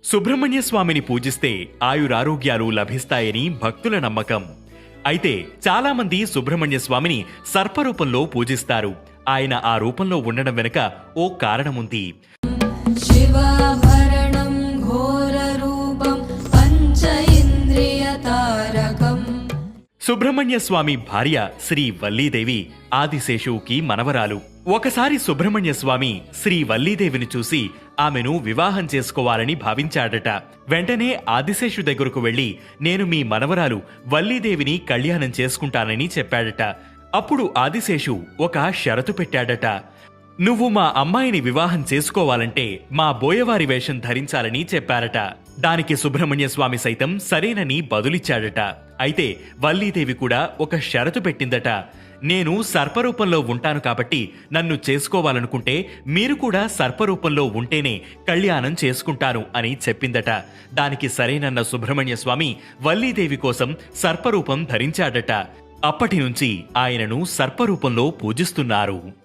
సుబ్రహ్మణ్య స్వామిని పూజిస్తే ఆయురారోగ్యాలు లభిస్తాయని భక్తుల నమ్మకం. అయితే చాలామంది సుబ్రహ్మణ్య స్వామిని సర్పరూపంలో పూజిస్తారు. ఆయన ఆ రూపంలో ఉండడం వెనుక ఓ కారణముంది. శివాభరణం ఘోరరూపం పంచ ఇంద్రియతారకం. సుబ్రహ్మణ్య స్వామి భార్య శ్రీ వల్లీదేవి ఆదిశేషువుకి మనవరాలు. ఒకసారి సుబ్రహ్మణ్య స్వామి శ్రీ వల్లీదేవిని చూసి ఆమెను వివాహం చేసుకోవాలని భావించాడట. వెంటనే ఆదిశేషు దగ్గరకు వెళ్లి, నేను మీ మనవరాలు వల్లీదేవిని కళ్యాణం చేసుకుంటానని చెప్పాడట. అప్పుడు ఆదిశేషు ఒక షరతు పెట్టాడట. నువ్వు మా అమ్మాయిని వివాహం చేసుకోవాలంటే మా బోయవారి వేషం ధరించాలని చెప్పారట. దానికి సుబ్రహ్మణ్య స్వామి సైతం సరేనని బదులిచ్చాడట. అయితే వల్లీదేవి కూడా ఒక షరతు పెట్టిందట. నేను సర్పరూపంలో ఉంటాను కాబట్టి నన్ను చేసుకోవాలనుకుంటే మీరు కూడా సర్పరూపంలో ఉంటేనే కళ్యాణం చేసుకుంటాను అని చెప్పిందట. దానికి సరేనన్న సుబ్రహ్మణ్య స్వామి వల్లీదేవి కోసం సర్పరూపం ధరించాడట. అప్పటి నుంచి ఆయనను సర్పరూపంలో పూజిస్తున్నారు.